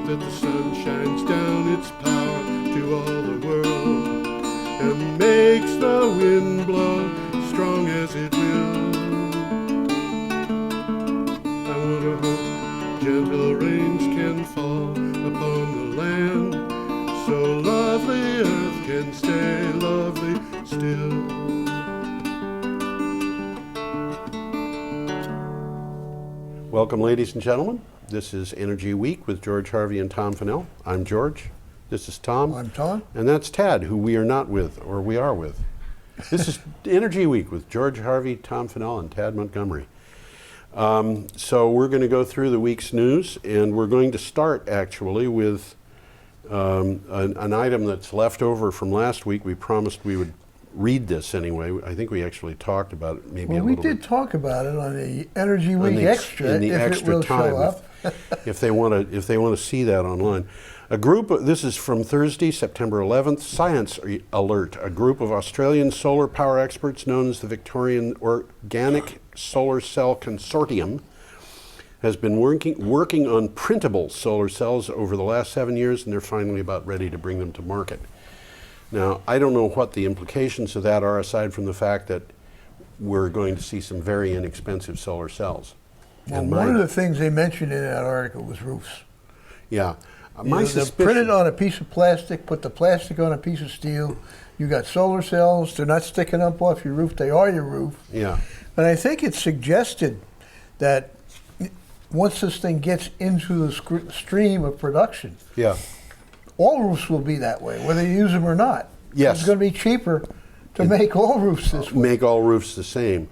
that the sun shines down its power to all the world and makes the wind blow strong as it will. I wonder hope gentle rains can fall upon the land, so lovely earth can stay lovely still. Welcome, ladies and gentlemen. This is Energy Week with George Harvey and Tom Fennell. I'm George. This is Tom. I'm Tom. And that's Tad, who we are not with, or we are with. This is Energy Week with George Harvey, Tom Fennell, and Tad Montgomery. So we're going to go through the week's news, and we're going to start actually with an item that's left over from last week. We promised we would read this anyway. I think we actually talked about it maybe a little bit. Well, we did talk about it on the Energy Week Extra, in the if extra it will time, show up. if they want to see that online. This is from Thursday, September 11th, Science Alert. A group of Australian solar power experts known as the Victorian Organic Solar Cell Consortium has been working on printable solar cells over the last 7 years, and they're finally about ready to bring them to market. Now, I don't know what the implications of that are, aside from the fact that we're going to see some very inexpensive solar cells. Well, one of the things they mentioned in that article was roofs. Yeah. They're printed on a piece of plastic, put the plastic on a piece of steel. You got solar cells. They're not sticking up off your roof. They are your roof. Yeah. And I think it's suggested that once this thing gets into the stream of production, yeah, all roofs will be that way, whether you use them or not. Yes. It's going to be cheaper to make all roofs this way. Make all roofs the same.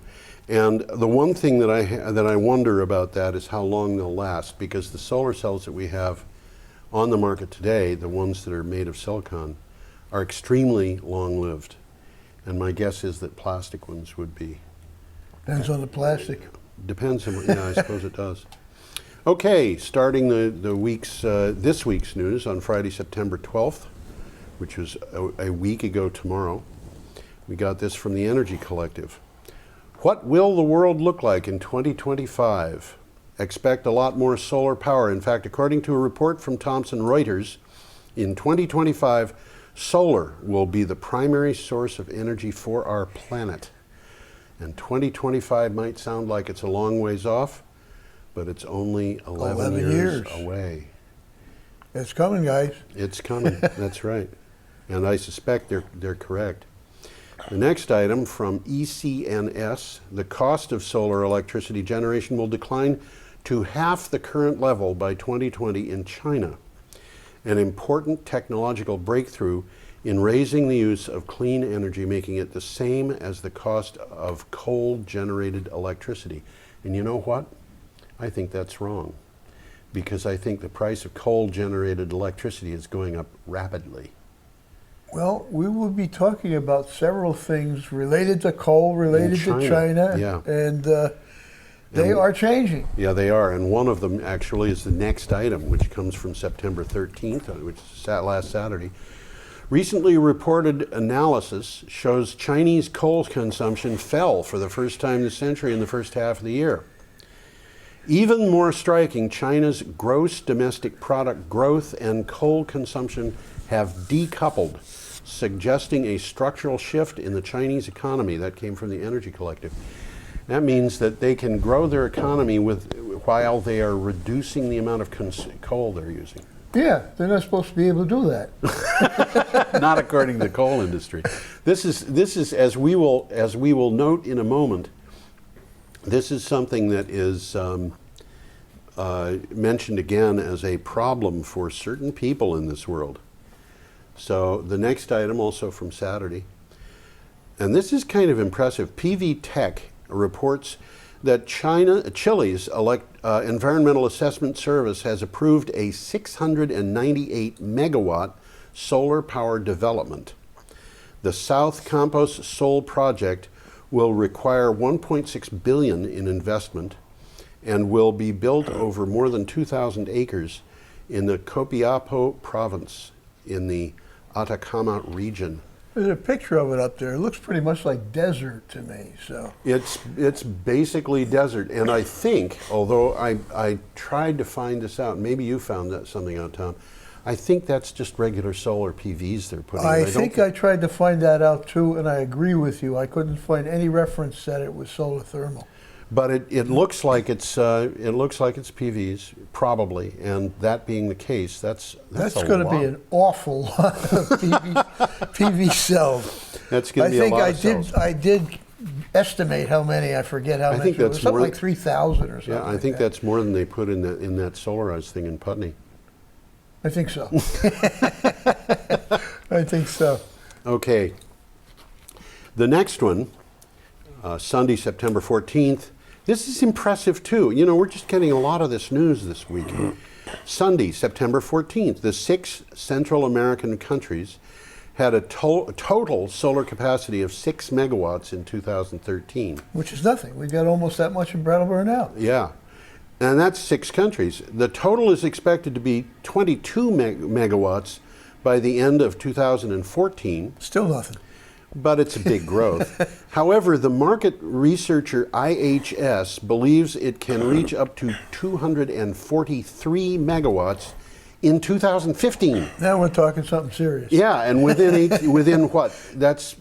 And the one thing that I wonder about that is how long they'll last, because the solar cells that we have on the market today, the ones that are made of silicon, are extremely long-lived. And my guess is that plastic ones would be. Depends on the plastic. Depends on, yeah, I suppose it does. Okay, starting this week's news on Friday, September 12th, which was a week ago tomorrow. We got this from the Energy Collective. What will the world look like in 2025? Expect a lot more solar power. In fact, according to a report from Thomson Reuters, in 2025, solar will be the primary source of energy for our planet. And 2025 might sound like it's a long ways off, but it's only 11 years away. It's coming, guys. It's coming, that's right. And I suspect they're correct. The next item from ECNS, the cost of solar electricity generation will decline to half the current level by 2020 in China. An important technological breakthrough in raising the use of clean energy, making it the same as the cost of coal-generated electricity. And you know what? I think that's wrong, because I think the price of coal-generated electricity is going up rapidly. Well, we will be talking about several things related to coal, related to China, yeah. And they are changing. Yeah, they are, and one of them actually is the next item, which comes from September 13th, which is last Saturday. Recently reported analysis shows Chinese coal consumption fell for the first time this century in the first half of the year. Even more striking, China's gross domestic product growth and coal consumption have decoupled, suggesting a structural shift in the Chinese economy. That came from the Energy Collective. That means that they can grow their economy while they are reducing the amount of coal they're using. Yeah, they're not supposed to be able to do that. Not according to the coal industry. This is as we will note in a moment. This is something that is mentioned again as a problem for certain people in this world. So the next item, also from Saturday, and this is kind of impressive. PV Tech reports that Chile's Environmental Assessment Service has approved a 698 megawatt solar power development. The South Campos Sol project will require $1.6 billion in investment and will be built over more than 2,000 acres in the Copiapó province in the Atacama region. There's a picture of it up there. It looks pretty much like desert to me. So It's basically desert, and I think, although I tried to find this out, maybe you found something out, Tom. I think that's just regular solar PVs they're putting in. I think I tried to find that out too, and I agree with you. I couldn't find any reference that it was solar thermal. But it looks like it's PVs probably, and that being the case, that's going to be an awful lot of PV cells. That's going to be a lot of cells. I did estimate how many. I forget how many. I think that's something like 3,000 or something. Yeah, I think that's more than they put in that Solarize thing in Putney. I think so. I think so. Okay. The next one, Sunday, September 14th. This is impressive too. You know, we're just getting a lot of this news this week. Sunday, September 14th, the 6 Central American countries had a total solar capacity of 6 megawatts in 2013. Which is nothing. We got almost that much in Brattleboro now. Yeah. And that's 6 countries. The total is expected to be 22 megawatts by the end of 2014. Still nothing. But it's a big growth. However, the market researcher IHS believes it can reach up to 243 megawatts in 2015. Now we're talking something serious. Yeah, and within what? That's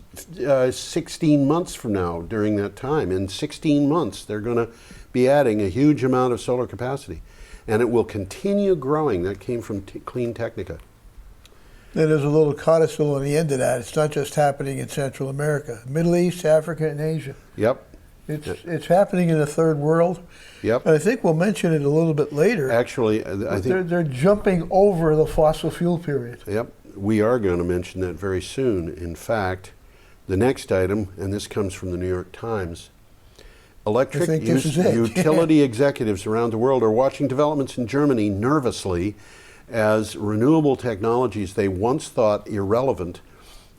16 months from now during that time. In 16 months, they're going to be adding a huge amount of solar capacity. And it will continue growing. That came from Clean Technica. Then there's a little codicil on the end of that. It's not just happening in Central America. Middle East, Africa, and Asia. Yep. It's happening in the third world. Yep. And I think we'll mention it a little bit later. Actually, I think they're jumping over the fossil fuel period. Yep. We are going to mention that very soon. In fact, the next item, and this comes from the New York Times, electric utility executives around the world are watching developments in Germany nervously as renewable technologies they once thought irrelevant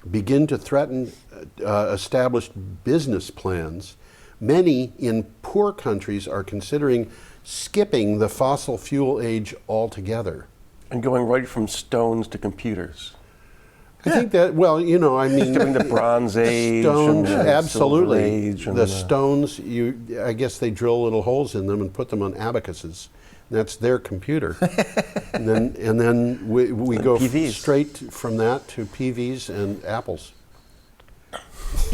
begin to threaten established business plans. Many in poor countries are considering skipping the fossil fuel age altogether. And going right from stones to computers. I think that, well, you know, I mean, during the Bronze Age, stones, and the absolutely. Silver Age, and the stones, I guess they drill little holes in them and put them on abacuses. That's their computer. and then we go straight from that to PVs and apples.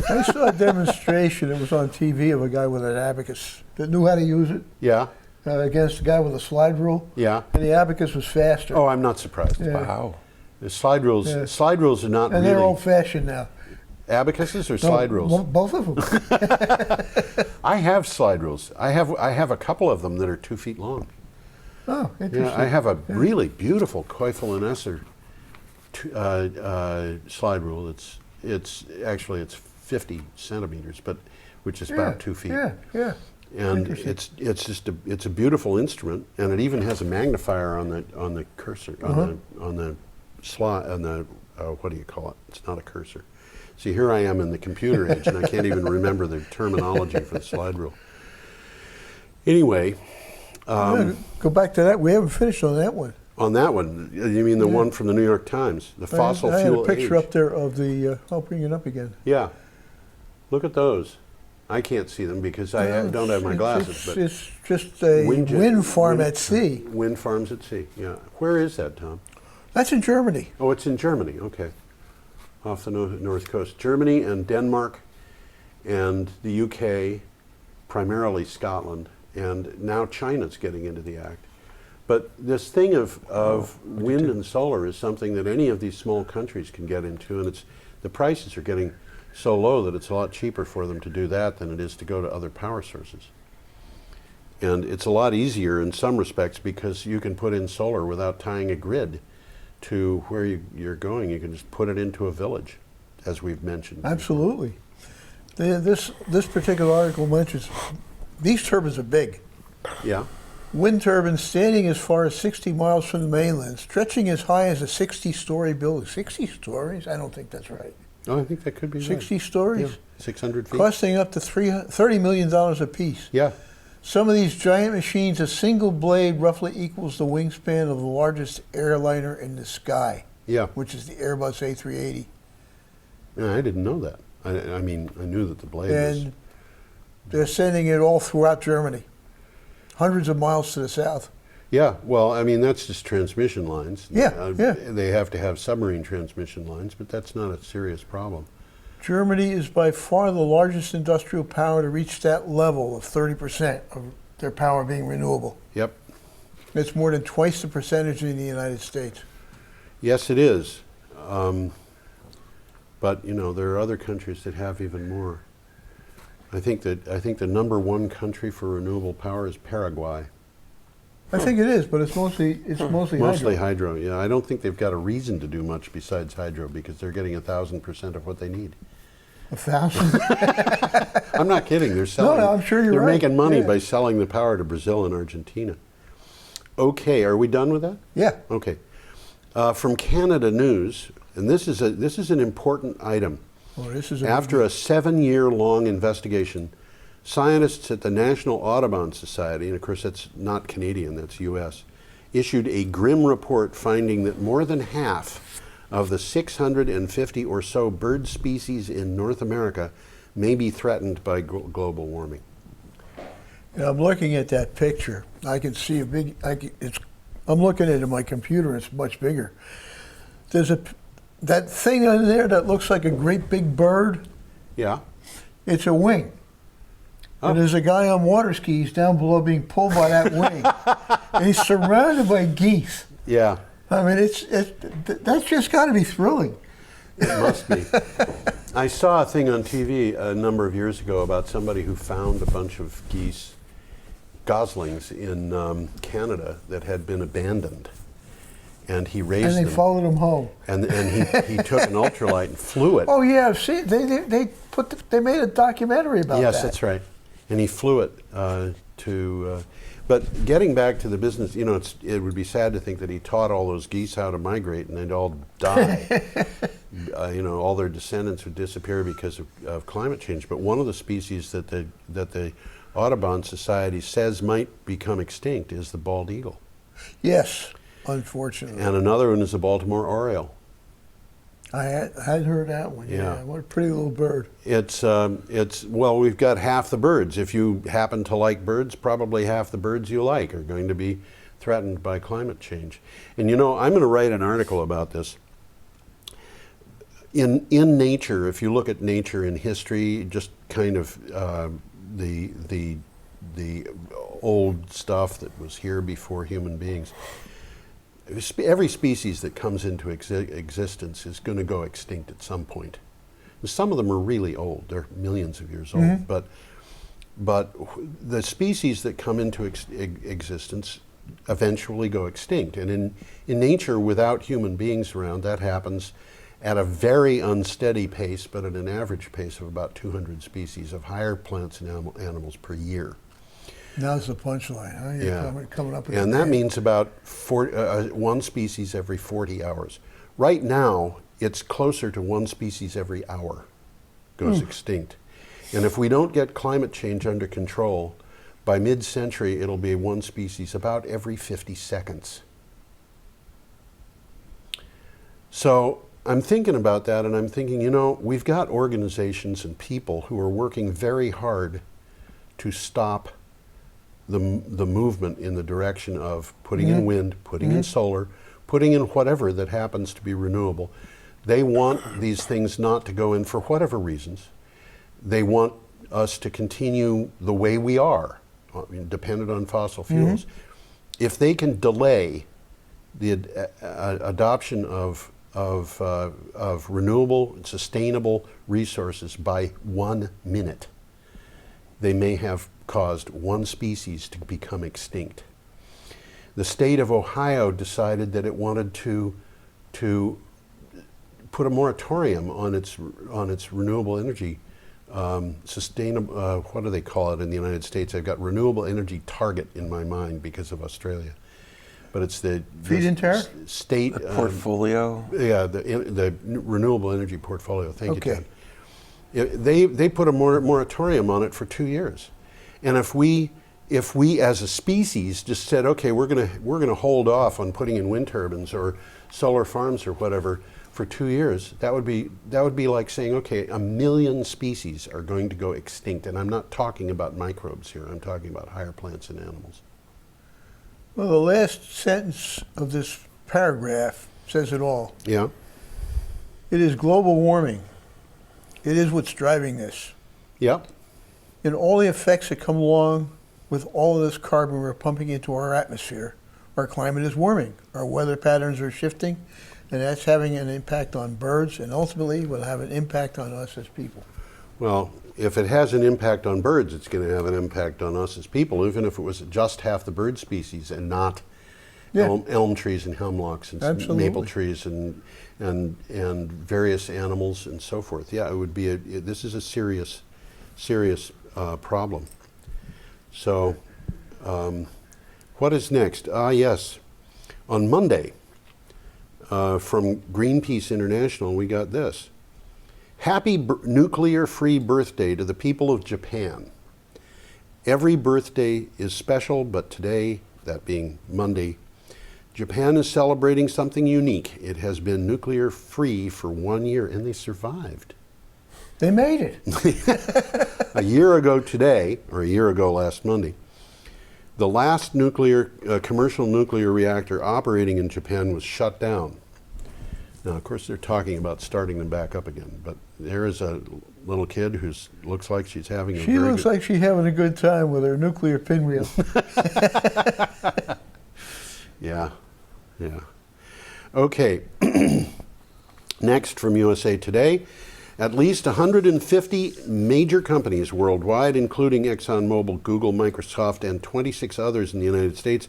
I saw a demonstration, it was on TV, of a guy with an abacus that knew how to use it. Yeah. Against a guy with a slide rule. Yeah. And the abacus was faster. Oh, I'm not surprised. Yeah. Wow. The slide rules are not and really. they're old-fashioned now. Abacuses or slide rules? Both of them. I have slide rules. I have a couple of them that are 2 feet long. Oh, interesting. Yeah, I have a really beautiful Koeffel and Esser slide rule. It's 50 centimeters, but which is about 2 feet. Yeah. And it's a beautiful instrument, and it even has a magnifier on the cursor on the slide what do you call it? It's not a cursor. See, here I am in the computer age, and I can't even remember the terminology for the slide rule. Anyway, go back to that. We haven't finished on that one. On that one, you mean the one from the New York Times, the fossil I fuel had a picture age. up there of the. I'll bring it up again. Yeah, look at those. I can't see them because I don't have my glasses. But it's just a wind farm at sea. Wind farms at sea. Yeah. Where is that, Tom? That's in Germany. Oh, it's in Germany. Okay, off the north coast. Germany and Denmark, and the UK, primarily Scotland, and now China's getting into the act. But this thing of wind and solar is something that any of these small countries can get into, and the prices are getting so low that it's a lot cheaper for them to do that than it is to go to other power sources. And it's a lot easier in some respects because you can put in solar without tying a grid to where you're going. You can just put it into a village, as we've mentioned. Absolutely. This particular article mentions these turbines are big. Yeah. Wind turbines standing as far as 60 miles from the mainland, stretching as high as a 60-story building. 60 stories? I don't think that's right. Oh, I think that could be 60 right. stories? Yeah. 600 feet. Costing up to $30 million apiece. Yeah. Some of these giant machines, a single blade roughly equals the wingspan of the largest airliner in the sky. Yeah. Which is the Airbus A380. Yeah, I didn't know that. I mean, I knew that the blade was. And they're sending it all throughout Germany, hundreds of miles to the south. Yeah, well, I mean, that's just transmission lines. Yeah, yeah. They have to have submarine transmission lines, but that's not a serious problem. Germany is by far the largest industrial power to reach that level of 30% of their power being renewable. Yep. It's more than twice the percentage in the United States. Yes, it is. But, you know, there are other countries that have even more. I think the #1 country for renewable power is Paraguay. I think it is, but it's mostly Mostly hydro. hydro, yeah. I don't think they've got a reason to do much besides hydro because they're getting 1,000% of what they need. 1,000? I'm not kidding. They're selling. No, I'm sure you're They're right. making money Yeah. by selling the power to Brazil and Argentina. Okay, are we done with that? Yeah. Okay. From Canada News, and this is an important item. Oh, this is After a 7-year-long investigation, scientists at the National Audubon Society, and of course that's not Canadian, that's U.S., issued a grim report finding that more than half of the 650 or so bird species in North America may be threatened by global warming. And I'm looking at that picture. I can see a big. I'm looking at it on my computer. It's much bigger. There's that thing on there that looks like a great big bird. Yeah? It's a wing. Oh. And there's a guy on water skis down below being pulled by that wing. And he's surrounded by geese. Yeah, I mean, that's just got to be thrilling. it must be. I saw a thing on TV a number of years ago about somebody who found a bunch of goslings in Canada that had been abandoned. And he raised them. And they followed him home. And he took an ultralight and flew it. Oh yeah, see, they made a documentary about that. Yes, that's right. And he flew it but getting back to the business, you know, it would be sad to think that he taught all those geese how to migrate and they'd all die. You know, all their descendants would disappear because of climate change. But one of the species that the Audubon Society says might become extinct is the bald eagle. Yes, unfortunately. And another one is the Baltimore oriole. I had heard that one. Yeah, what a pretty little bird. It's well, we've got half the birds. If you happen to like birds, probably half the birds you like are going to be threatened by climate change. And you know, I'm going to write an article about this. In nature, if you look at nature in history, just kind of the old stuff that was here before human beings. Every species that comes into existence is going to go extinct at some point. And some of them are really old; they're millions of years old. But the species that come into existence eventually go extinct. And in nature, without human beings around, that happens at a very unsteady pace, but at an average pace of about 200 species of higher plants and animals per year. Now's the punchline, huh? You're coming up with And that means about one species every 40 hours. Right now, it's closer to one species every hour goes extinct. And if we don't get climate change under control, by mid-century, it'll be one species about every 50 seconds. So I'm thinking about that, and I'm thinking, you know, we've got organizations and people who are working very hard to stop the movement in the direction of putting in wind, putting in solar, putting in whatever that happens to be renewable. They want these things not to go in for whatever reasons. They want us to continue the way we are, dependent on fossil fuels. If they can delay the adoption of renewable and sustainable resources by 1 minute, they may have caused one species to become extinct. The state of Ohio decided that it wanted to put a moratorium on its renewable energy, sustainable. What do they call it in the United States? I've got renewable energy target in my mind because of Australia, but it's the feed-in tariff? State portfolio. Yeah, the renewable energy portfolio. Thank you, Okay. Ted. They put a moratorium on it for 2 years. And if we as a species just said, okay, we're gonna hold off on putting in wind turbines or solar farms or whatever, for 2 years, that would be like saying, okay, 1 million species are going to go extinct, and I'm not talking about microbes here. I'm talking about higher plants and animals. Well, the last sentence of this paragraph says it all. Yeah. It is global warming. It is what's driving this. Yeah. And all the effects that come along with all of this carbon we're pumping into our atmosphere, our climate is warming. Our weather patterns are shifting, and that's having an impact on birds, and ultimately will have an impact on us as people. Well, if it has an impact on birds, it's going to have an impact on us as people, even if it was just half the bird species and not elm trees and hemlocks and maple trees and various animals and so forth. Yeah, it would be this is a serious problem. So, what is next? Yes, on Monday, from Greenpeace International, we got this. Happy nuclear-free birthday to the people of Japan. Every birthday is special, but today, that being Monday, Japan is celebrating something unique. It has been nuclear-free for 1 year, and they survived. They made it. A year ago today, or a year ago last Monday, the last commercial nuclear reactor operating in Japan was shut down. Now, of course, they're talking about starting them back up again, but there is a little kid who looks like she's having a She looks like she's having a good time with her nuclear pinwheel. Yeah. Okay. Next from USA Today, at least 150 major companies worldwide, including ExxonMobil, Google, Microsoft, and 26 others in the United States,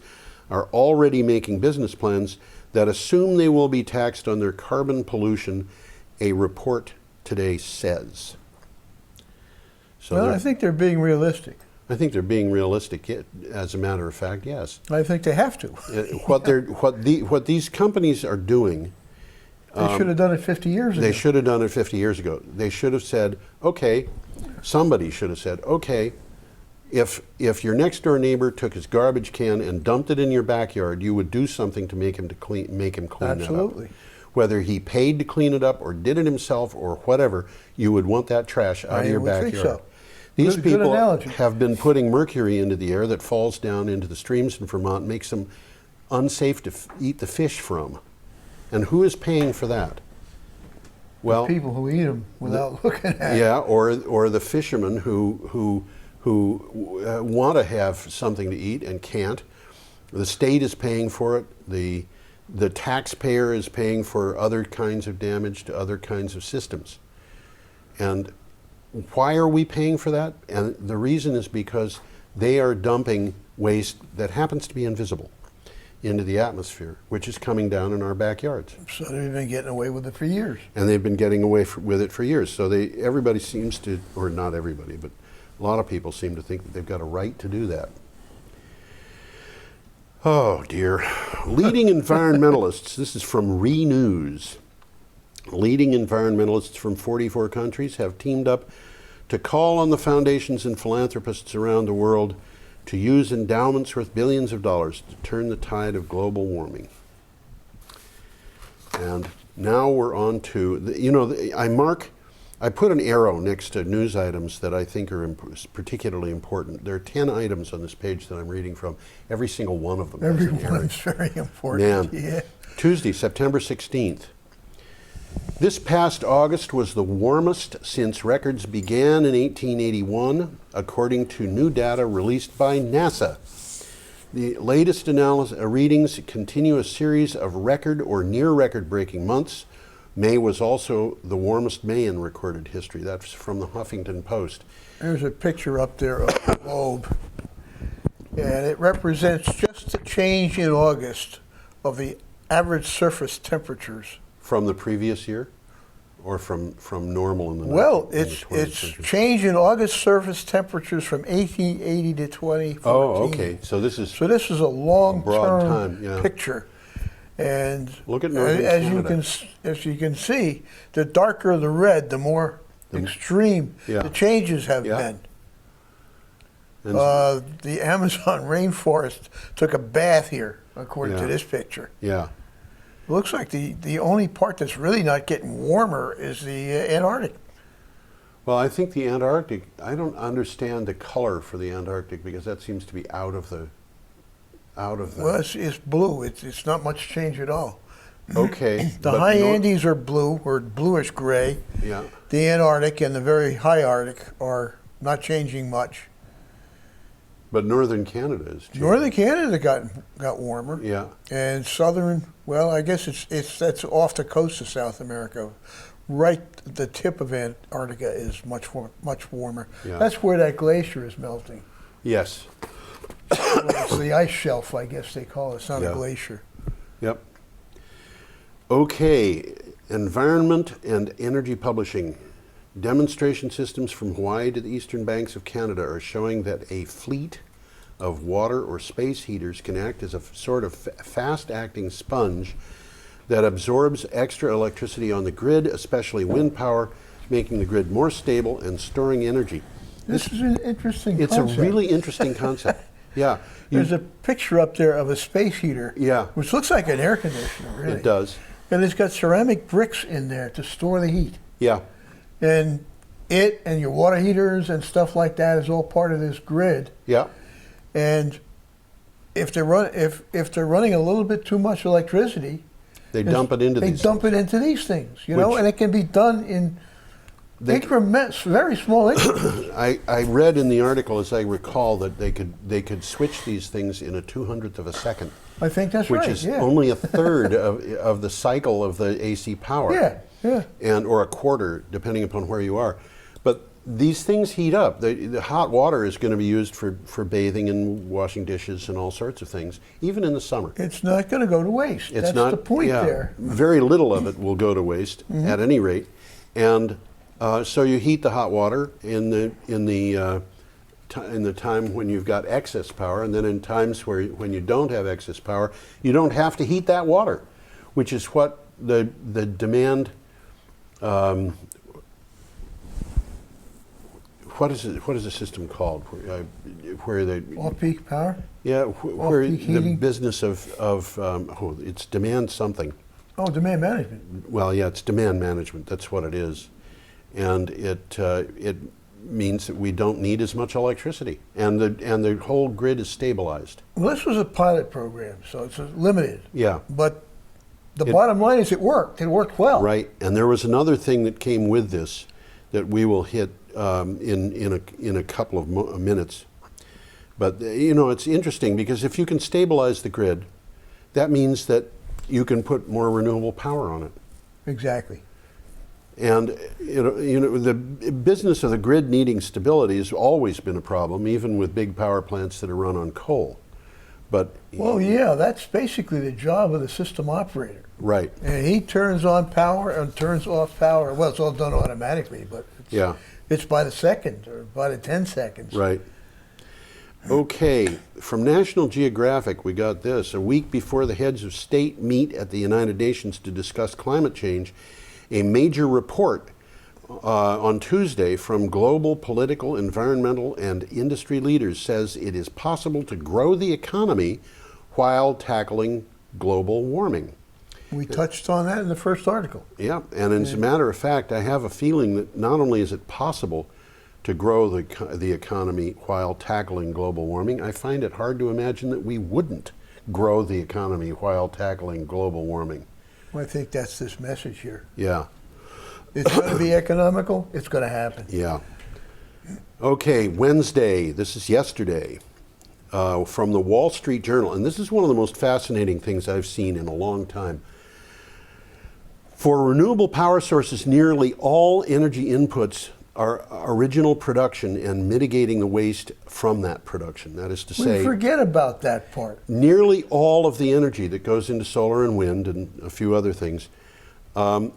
are already making business plans that assume they will be taxed on their carbon pollution, a report today says. So well, I think they're being realistic. I think they're being realistic. As a matter of fact, yes. I think they have to. What these companies are doing. They should have done it 50 years ago. They should have done it 50 years ago. They should have said, okay. Somebody should have said, okay. If your next door neighbor took his garbage can and dumped it in your backyard, you would do something to make him clean Absolutely. that up. Whether he paid to clean it up or did it himself or whatever, you would want that trash out of your backyard. Think so. These Good people analogy. have been putting mercury into the air that falls down into the streams in Vermont, makes them unsafe to eat the fish from. And who is paying for that? Well, the people who eat them without looking at it. Yeah, or the fishermen who want to have something to eat and can't. The state is paying for it. The taxpayer is paying for other kinds of damage to other kinds of systems. And why are we paying for that? And the reason is because they are dumping waste that happens to be invisible into the atmosphere, which is coming down in our backyards. So they've been getting away with it for years. And they've been getting away with it for years. So everybody seems to, or not everybody, but a lot of people seem to think that they've got a right to do that. Oh dear. Leading environmentalists, this is from ReNews. Leading environmentalists from 44 countries have teamed up to call on the foundations and philanthropists around the world to use endowments worth billions of dollars to turn the tide of global warming. And now we're on to, I put an arrow next to news items that I think are particularly important. There are 10 items on this page that I'm reading from. Every single one of them has an arrow. Everyone's very important. Man. Yeah. Tuesday, September 16th. This past August was the warmest since records began in 1881, according to new data released by NASA. The latest readings continue a series of record or near record-breaking months. May was also the warmest May in recorded history. That's from the Huffington Post. There's a picture up there of the globe, and it represents just the change in August of the average surface temperatures. From the previous year, or from normal in the Well, in the it's 20th century? change in August surface temperatures from 1880 to 2014. Oh, okay. So this is a long-term broad time, yeah. picture, and Look at northern as you can see, the darker the red, the more extreme the changes have been. And The Amazon rainforest took a bath here, according to this picture. yeah. Looks like the only part that's really not getting warmer is the Antarctic. Well, I think the Antarctic, I don't understand the color for the Antarctic because that seems to be out of the. Well, it's blue. It's not much change at all. Okay. The but high Andes are blue or bluish gray. Yeah. The Antarctic and the very high Arctic are not changing much. But northern Canada is changing. Northern Canada got warmer. Yeah. And southern, well, I guess that's off the coast of South America. Right, the tip of Antarctica is much warmer. Yeah. That's where that glacier is melting. Yes. Well, it's the ice shelf, I guess they call it. It's not Yeah. a glacier. Yep. Okay, environment and energy publishing. Demonstration systems from Hawaii to the eastern banks of Canada are showing that a fleet of water or space heaters can act as a sort of fast-acting sponge that absorbs extra electricity on the grid, especially wind power, making the grid more stable and storing energy. This is an interesting It's concept. a really interesting concept. Yeah. There's a picture up there of a space heater, Yeah. which looks like an air conditioner, really. It does. And it's got ceramic bricks in there to store the heat. Yeah. And it and your water heaters and stuff like that is all part of this grid. Yeah. And if they're running a little bit too much electricity, They dump it into they these dump things. it into these things, you know, Which- and it can be done in increments, very small increments. I read in the article, as I recall, that they could switch these things in a 200th of a second, I think that's which right. is yeah. only a third of the cycle of the AC power. Yeah. And or a quarter, depending upon where you are. But these things heat up. The hot water is going to be used for bathing and washing dishes and all sorts of things, even in the summer. It's not going to go to waste. It's That's not the point yeah, there. Very little of it will go to waste at any rate, and so you heat the hot water in the time when you've got excess power, and then in times when you don't have excess power, you don't have to heat that water, which is what the demand. What is the system called? Where they Off-peak power? yeah, where Off-peak the heating? business of it's demand something. Oh, demand management. Well, yeah, it's demand management. That's what it is, and it means that we don't need as much electricity, and the whole grid is stabilized. Well, this was a pilot program, so it's limited. Yeah, But the bottom line is it worked. It worked well. right. And there was another thing that came with this that we will hit in a couple of minutes. But you know, it's interesting because if you can stabilize the grid, that means that you can put more renewable power on it. Exactly. And you know, the business of the grid needing stability has always been a problem, even with big power plants that are run on coal. But Well, yeah, that's basically the job of the system operator. right, And he turns on power and turns off power. Well, it's all done automatically, but yeah, it's by the second or by the 10 seconds. right. Okay, from National Geographic, we got this. A week before the heads of state meet at the United Nations to discuss climate change, a major report on Tuesday from global political, environmental, and industry leaders says it is possible to grow the economy while tackling global warming. We touched on that in the first article. Yeah, and as a matter of fact, I have a feeling that not only is it possible to grow the economy while tackling global warming, I find it hard to imagine that we wouldn't grow the economy while tackling global warming. I think that's this message here. Yeah, It's going to be economical. It's going to happen. yeah. Okay, Wednesday, this is yesterday, from the Wall Street Journal, and this is one of the most fascinating things I've seen in a long time. For renewable power sources, nearly all energy inputs are original production and mitigating the waste from that production. That is to We say, forget about that part. nearly all of the energy that goes into solar and wind and a few other things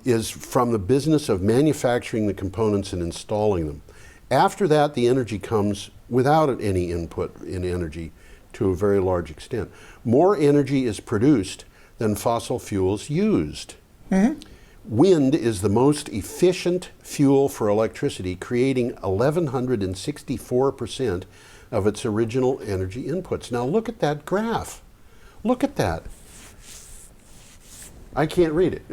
is from the business of manufacturing the components and installing them. After that, the energy comes without any input in energy to a very large extent. More energy is produced than fossil fuels used. Mm-hmm. Wind is the most efficient fuel for electricity, creating 1,164% of its original energy inputs. Now look at that graph. Look at that. I can't read it.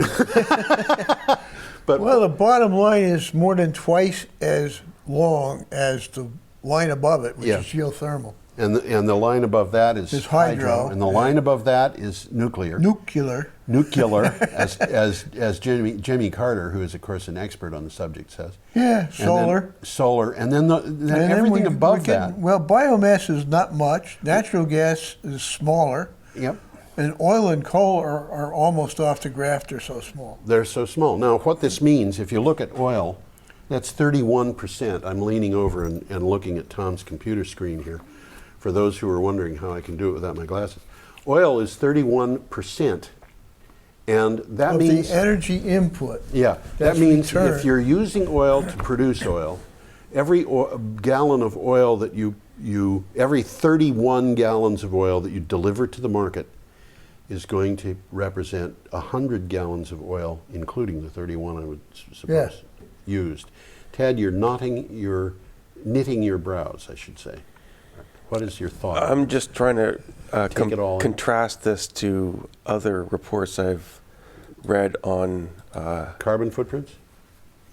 But Well, the bottom line is more than twice as long as the line above it, which Yeah. is geothermal. and the line above that is Is hydro, and the line above that is nuclear. Nuclear. Nuclear, as Jimmy Carter, who is of course an expert on the subject, says. Yeah, And solar. then solar, and then And everything we're above getting- that. Well, biomass is not much. Natural gas is smaller. Yep. And oil and coal are almost off the graph. They're so small. They're so small. Now, what this means, if you look at oil, that's 31%. I'm leaning over and looking at Tom's computer screen here, for those who are wondering how I can do it without my glasses. Oil is 31%, and that Of means the energy input. yeah, that that's means returned. if you're using oil to produce oil, every gallon of oil that every 31 gallons of oil that you deliver to the market is going to represent 100 gallons of oil, including the 31 I would suppose used. Tad, you're knitting your brows, I should say. What is your thought? I'm just trying to Take it all in. contrast this to other reports I've read on Carbon footprints?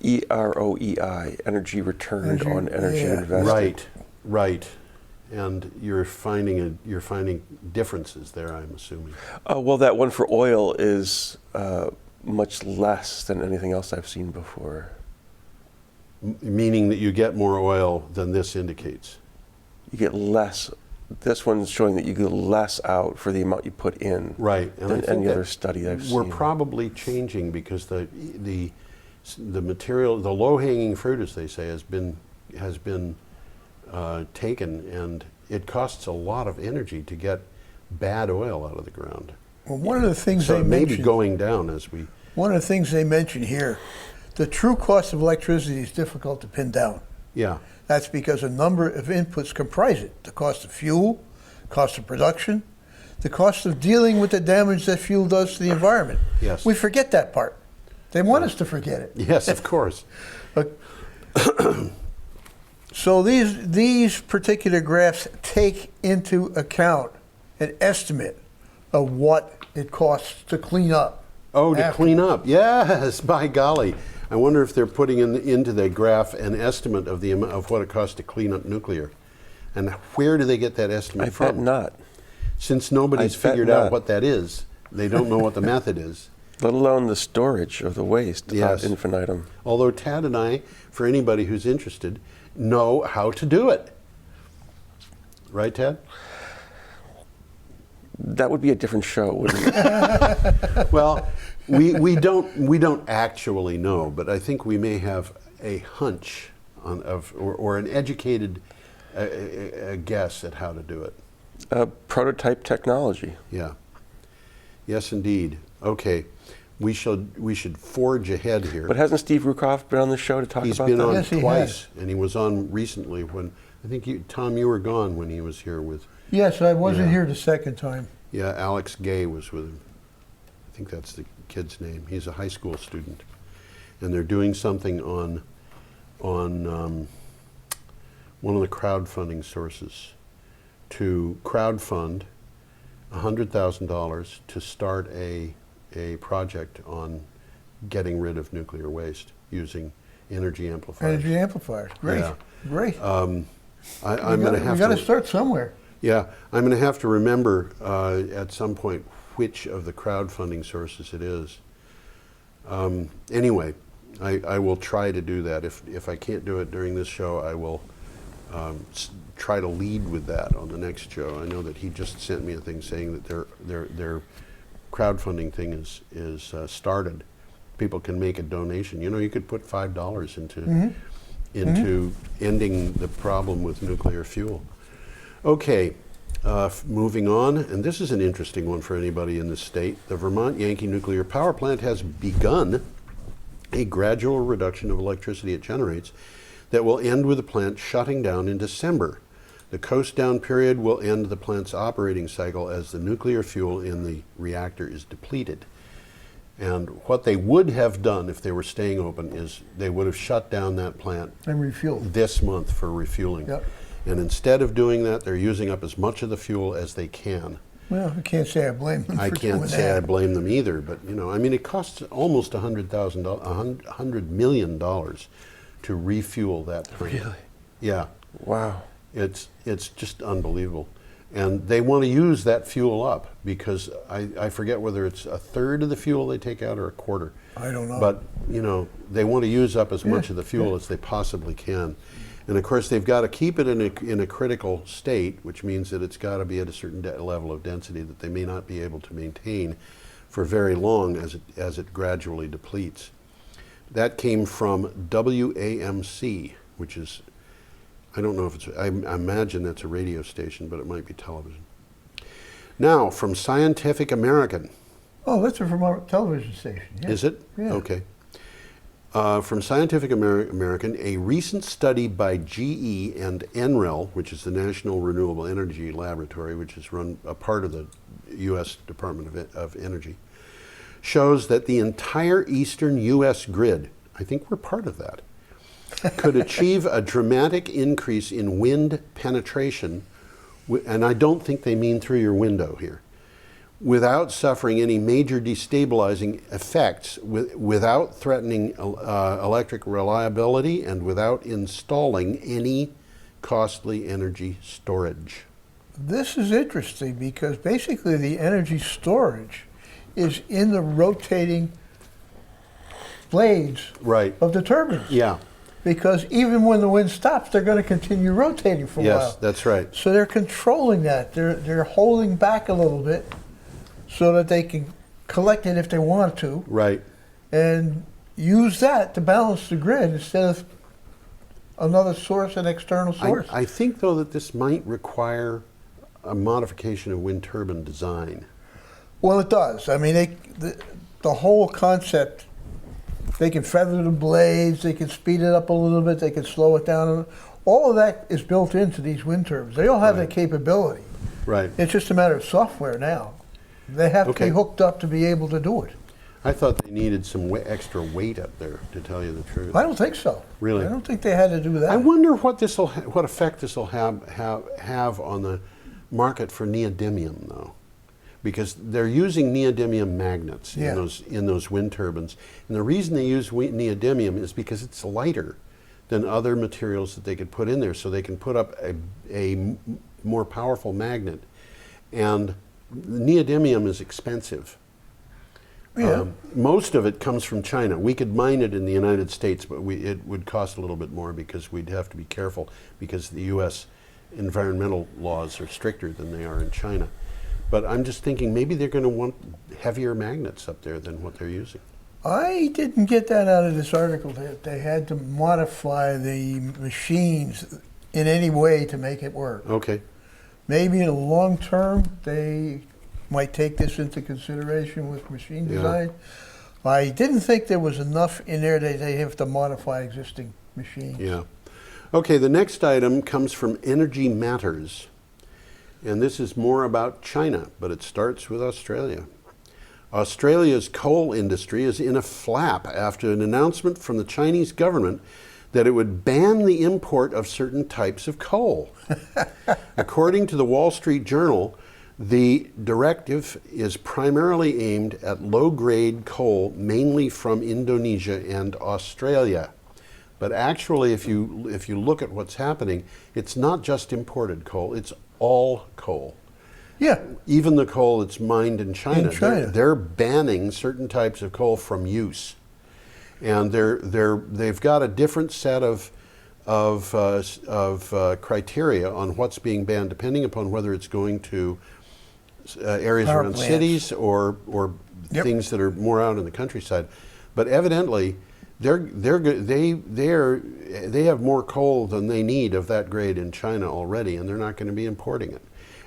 EROEI, energy returned on energy yeah. invested. Right. And you're finding differences there, I'm assuming. Well, that one for oil is much less than anything else I've seen before. Meaning that you get more oil than this indicates. You get less. This one's showing that you get less out for the amount you put in. Right. And I Than think any that other study I've we're seen. probably changing because the material, the low-hanging fruit, as they say, has been taken, and it costs a lot of energy to get bad oil out of the ground. Well, one of the things So they it may be mentioned. going down as we. One of the things they mention here, the true cost of electricity is difficult to pin down. Yeah. That's because a number of inputs comprise it. The cost of fuel, cost of production, the cost of dealing with the damage that fuel does to the environment. Yes. We forget that part. They want us to forget it. Yes, of course. But so these particular graphs take into account an estimate of what it costs to clean up. Oh, to after. clean up. Yes, by golly. I wonder if they're putting into the graph an estimate of the amount of what it costs to clean up nuclear. And where do they get that estimate I from? bet not. Since nobody's I bet figured out not. what that is, they don't know what the method is. Let alone the storage of the waste Yes. ad infinitum. Although Tad and I, for anybody who's interested, know how to do it. Right, Tad? That would be a different show, wouldn't it? Well, we don't actually know, but I think we may have a hunch or an educated guess at how to do it. Prototype technology. Yeah. Yes, indeed. Okay. We should forge ahead here. But hasn't Steve Rukoff been on the show to talk He's about been that? on Yes, he twice, and he was on recently when I think Tom, you were gone when he was here with. Yes, I wasn't Yeah. here the second time. Yeah, Alex Gay was with him. I think that's the kid's name. He's a high school student, and they're doing something on one of the crowdfunding sources to crowdfund $100,000 to start a project on getting rid of nuclear waste using energy amplifiers. Energy amplifiers. Great. Yeah. Great. I'm going to have We got to to. start somewhere. Yeah, I'm going to have to remember at some point which of the crowdfunding sources it is. Anyway, I will try to do that. If I can't do it during this show, I will try to lead with that on the next show. I know that he just sent me a thing saying that their crowdfunding thing is started. People can make a donation. You know, you could put $5 into ending the problem with nuclear fuel. Okay, moving on, and this is an interesting one for anybody in the state. The Vermont Yankee Nuclear Power Plant has begun a gradual reduction of electricity it generates that will end with the plant shutting down in December. The coast down period will end the plant's operating cycle as the nuclear fuel in the reactor is depleted. And what they would have done if they were staying open is they would have shut down that plant And refueled. this month for refueling. Yep. And instead of doing that, they're using up as much of the fuel as they can. Well, I can't say I blame them I for can't doing say I that. blame them either, but I mean, it costs almost $100 million to refuel that thing. Really? Yeah, Wow. it's just unbelievable. And they want to use that fuel up because I forget whether it's a third of the fuel they take out or a quarter. I don't know. But, they want to use up as much of the fuel as they possibly can. And of course, they've got to keep it in a critical state, which means that it's got to be at a certain level of density that they may not be able to maintain for very long as it gradually depletes. That came from WAMC, which is, I don't know if it's, I imagine that's a radio station, but it might be television. Now, from Scientific American. Oh, that's from our television station. Yeah. Is it? Yeah. Okay. From Scientific American, a recent study by GE and NREL, which is the National Renewable Energy Laboratory, which is run a part of the U.S. Department of Energy, shows that the entire eastern U.S. grid, I think we're part of that, could achieve a dramatic increase in wind penetration, and I don't think they mean through your window here, without suffering any major destabilizing effects, without threatening electric reliability, and without installing any costly energy storage. This is interesting because basically the energy storage is in the rotating blades Right. of the turbines. Yeah. Because even when the wind stops, they're going to continue rotating for a while. Yes, that's right. So they're controlling that. They're holding back a little bit so that they can collect it if they want to, Right. and use that to balance the grid instead of another source, an external source. I think, though, that this might require a modification of wind turbine design. Well, it does. I mean, the whole concept, they can feather the blades, they can speed it up a little bit, they can slow it down. All of that is built into these wind turbines. They all have that capability. Right. It's just a matter of software now. They have to Okay. be hooked up to be able to do it. I thought they needed some extra weight up there, to tell you the truth. I don't think so. Really? I don't think they had to do that. I wonder what effect this will have on the market for neodymium, though, because they're using neodymium magnets Yeah. in those wind turbines, and the reason they use neodymium is because it's lighter than other materials that they could put in there, so they can put up a more powerful magnet, and neodymium is expensive. Yeah. Most of it comes from China. We could mine it in the United States, but it would cost a little bit more because we'd have to be careful because the U.S. environmental laws are stricter than they are in China. But I'm just thinking maybe they're going to want heavier magnets up there than what they're using. I didn't get that out of this article, that they had to modify the machines in any way to make it work. Okay. Maybe in the long term, they might take this into consideration with machine Yeah. design. I didn't think there was enough in there that they have to modify existing machines. Yeah. Okay, the next item comes from Energy Matters. And this is more about China, but it starts with Australia. Australia's coal industry is in a flap after an announcement from the Chinese government that it would ban the import of certain types of coal. According to the Wall Street Journal, the directive is primarily aimed at low-grade coal, mainly from Indonesia and Australia. But actually, if you look at what's happening, it's not just imported coal, it's all coal. Yeah. Even the coal that's mined in China, China. they're banning certain types of coal from use. And they've got a different set of criteria on what's being banned, depending upon whether it's going to areas Power around plants. cities or Yep. things that are more out in the countryside. But evidently, they have more coal than they need of that grade in China already, and they're not going to be importing it.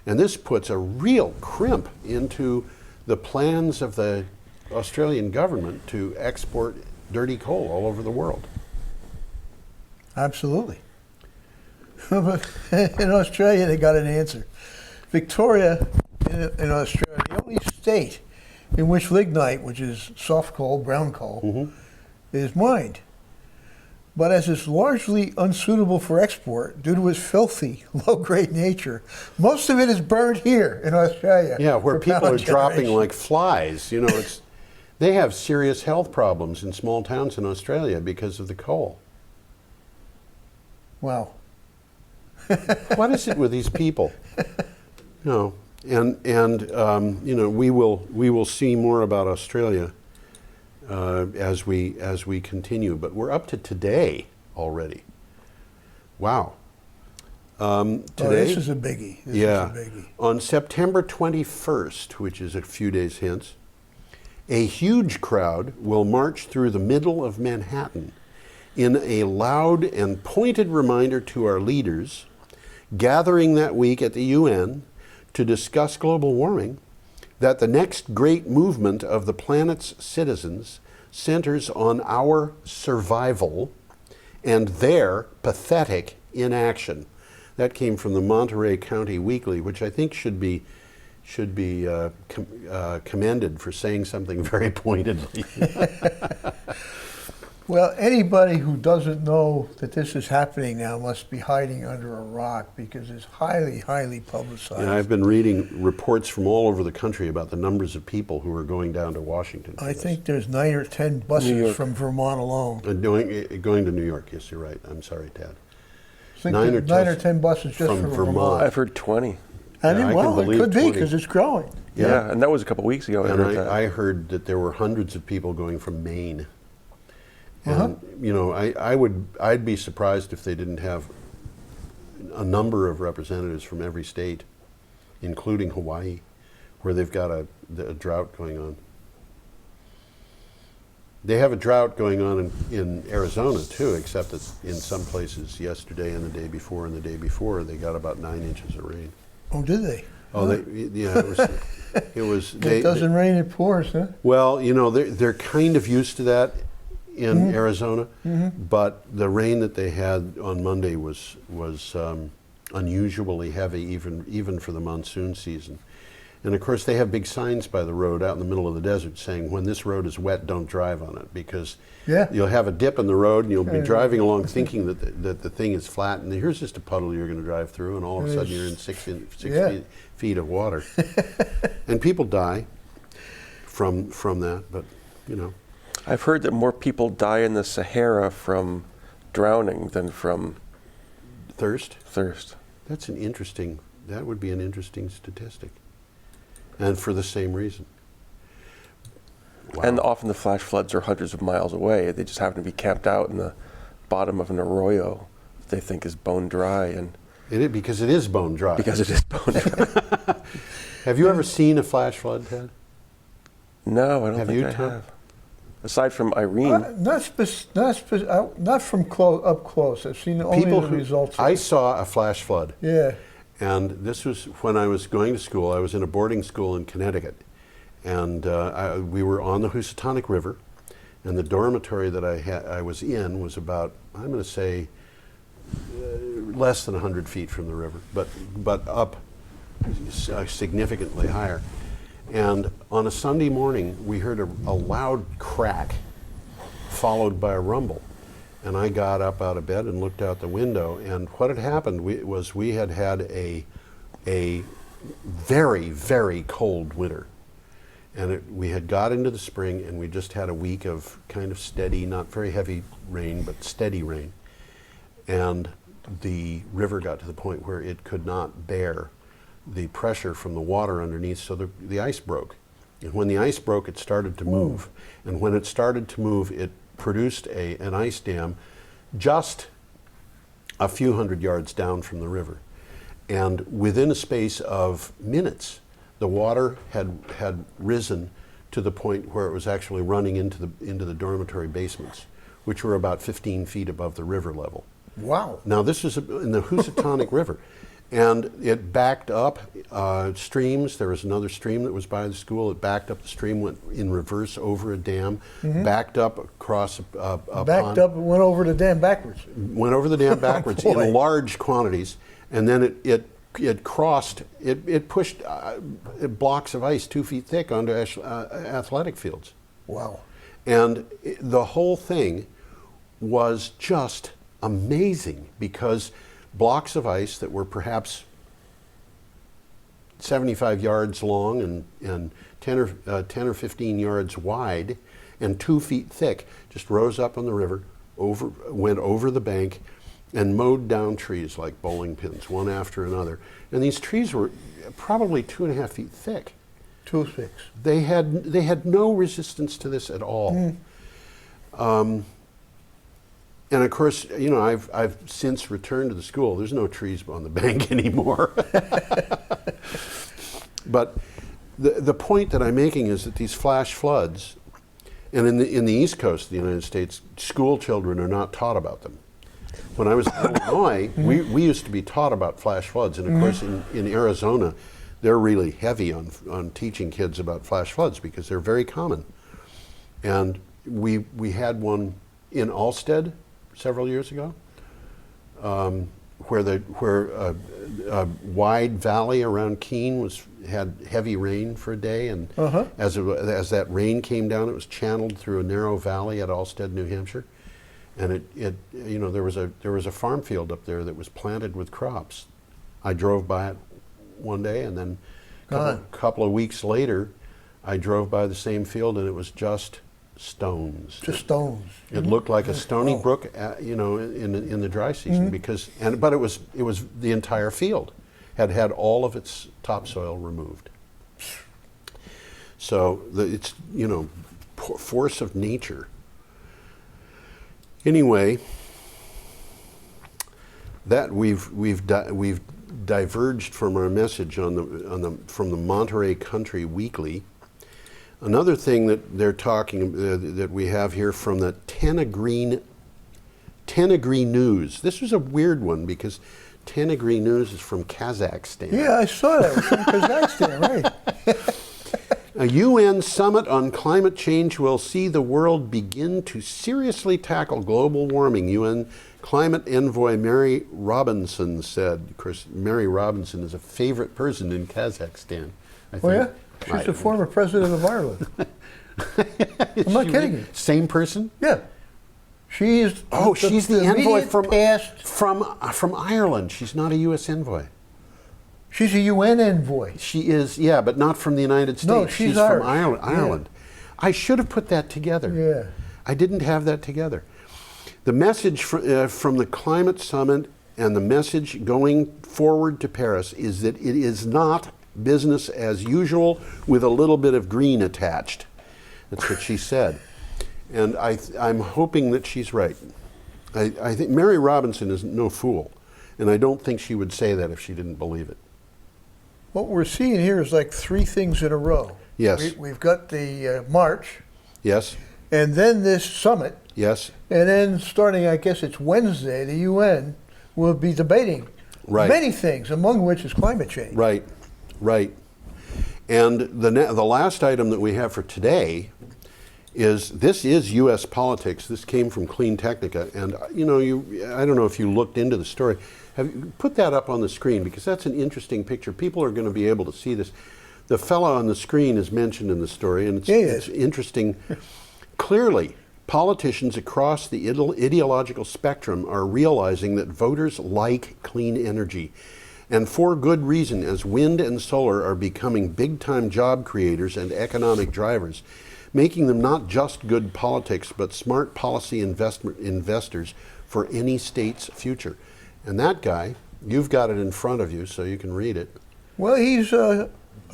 And this puts a real crimp into the plans of the Australian government to export dirty coal all over the world. Absolutely. But in Australia, they got an answer. Victoria, in Australia, the only state in which lignite, which is soft coal, brown coal, is mined. but as it's largely unsuitable for export due to its filthy, low-grade nature, most of it is burned here in Australia. Yeah, where for people power are dropping generation. like flies. You know, they have serious health problems in small towns in Australia because of the coal. Wow. What is it with these people? No, and you know, we will see more about Australia as we continue. But we're up to today already. Wow. Today, This is a biggie. This yeah, is a biggie. on September 21st, which is a few days hence, a huge crowd will march through the middle of Manhattan in a loud and pointed reminder to our leaders gathering that week at the UN to discuss global warming, that the next great movement of the planet's citizens centers on our survival and their pathetic inaction. That came from the Monterey County Weekly, which I think should be commended for saying something very pointedly. Well, anybody who doesn't know that this is happening now must be hiding under a rock because it's highly, highly publicized. And I've been reading reports from all over the country about the numbers of people who are going down to Washington. for I this. think there's 9 or 10 New buses York. from Vermont alone. Going to New York. Yes, you're right. I'm sorry, Tad. I think 9 there's or 9 or 10 10 buses just from from Vermont. Vermont. I've heard 20. I Yeah, mean, I can well, it believe could be 20. because it's growing. Yeah, and that was a couple weeks ago. I And heard that. I heard that there were hundreds of people going from Maine. Uh-huh. And you know, I'd be surprised if they didn't have a number of representatives from every state, including Hawaii, where they've got a drought going on. They have a drought going on in Arizona too, except that in some places yesterday and the day before they got about 9 inches of rain. Oh, did they? Oh, yeah, it was. It doesn't rain, it pours, huh? Well, you know, they're kind of used to that in Arizona, but the rain that they had on Monday was unusually heavy, even for the monsoon season. And of course, they have big signs by the road out in the middle of the desert saying, "When this road is wet, don't drive on it," because you'll have a dip in the road and you'll be driving along thinking that the thing is flat, and here's just a puddle you're going to drive through, and all of a sudden you're in six feet of water, and people die from that. But you know. I've heard that more people die in the Sahara from drowning than from Thirst? thirst. That would be an interesting statistic. And for the same reason. Wow. And often the flash floods are hundreds of miles away. They just happen to be camped out in the bottom of an arroyo that they think is bone dry. And because it is bone dry. because it is bone dry. Have you ever seen a flash flood, Ted? No, I don't Have think you, I Tom? have. Aside from Irene. Not from up close. I've seen only the results. I saw a flash flood. Yeah. And this was when I was going to school. I was in a boarding school in Connecticut. And we were on the Housatonic River. And the dormitory that I was in was about, I'm going to say, less than 100 feet from the river, but up significantly higher. And on a Sunday morning, we heard a loud crack followed by a rumble. And I got up out of bed and looked out the window. And what had happened was we had a very, very cold winter. And we had got into the spring, and we just had a week of kind of steady, not very heavy rain, but steady rain. And the river got to the point where it could not bear the pressure from the water underneath, so the ice broke. And when the ice broke, it started to move. And when it started to move, it produced an ice dam just a few hundred yards down from the river. And within a space of minutes, the water had risen to the point where it was actually running into the dormitory basements, which were about 15 feet above the river level. Wow. Now this is in the Housatonic River. And it backed up streams. There was another stream that was by the school. It backed up the stream, went in reverse over a dam, backed up across a pond. Backed up and went over the dam backwards. Went over the dam backwards Oh, boy. in large quantities. And then it crossed, it pushed blocks of ice 2 feet thick onto athletic fields. Wow. And the whole thing was just amazing, because blocks of ice that were perhaps 75 yards long and 10 or 15 yards wide and 2 feet thick just rose up on the river, went over the bank, and mowed down trees like bowling pins, one after another. And these trees were probably 2.5 feet thick. 2 6. They had no resistance to this at all. And of course, you know, I've since returned to the school. There's no trees on the bank anymore. But the point that I'm making is that these flash floods, and in the East Coast of the United States, school children are not taught about them. When I was in Illinois, we used to be taught about flash floods, and of course in Arizona, they're really heavy on teaching kids about flash floods because they're very common. And we had one in Allsted several years ago, where a wide valley around Keene had heavy rain for a day, and as that rain came down, it was channeled through a narrow valley at Allsted, New Hampshire, and it you know, there was a farm field up there that was planted with crops. I drove by it one day, and then a couple of weeks later, I drove by the same field, and it was just stones. Just stones. It looked like a stony brook, you know, in the dry season, but it was the entire field had all of its topsoil removed. So it's, you know, force of nature. Anyway, that we've diverged from our message from the Monterey Country Weekly. Another thing that they're talking that we have here from the Tenagri News. This was a weird one because Tenagri News is from Kazakhstan. Yeah, I saw that. It was from Kazakhstan, right? A UN summit on climate change will see the world begin to seriously tackle global warming, UN climate envoy Mary Robinson said. Of course, Mary Robinson is a favorite person in Kazakhstan, I think. Oh, yeah? She's the former president of Ireland. I'm not kidding you. Same person? Yeah. She's she's the envoy past. from Ireland. She's not a U.S. envoy. She's a UN envoy. She is, yeah, but not from the United States. No, she's from Irish. Ireland. Yeah. I should have put that together. Yeah. I didn't have that together. The message from the climate summit and the message going forward to Paris is that it is not business as usual with a little bit of green attached. That's what she said. And I'm hoping that she's right. I think Mary Robinson is no fool, and I don't think she would say that if she didn't believe it. What we're seeing here is like 3 things in a row. Yes. We've got the march. Yes. And then this summit. Yes. And then starting, I guess it's Wednesday, the UN will be debating many things, among which is climate change. Right. Right. And the last item that we have for today is U.S. politics. This came from Clean Technica, and you know, I don't know if you looked into the story. Have you put that up on the screen, because that's an interesting picture. People are going to be able to see this. The fellow on the screen is mentioned in the story, and it's interesting. Clearly, politicians across the ideological spectrum are realizing that voters like clean energy, and for good reason, as wind and solar are becoming big-time job creators and economic drivers, making them not just good politics, but smart policy investors for any state's future. And that guy, you've got it in front of you so you can read it. Well, he's a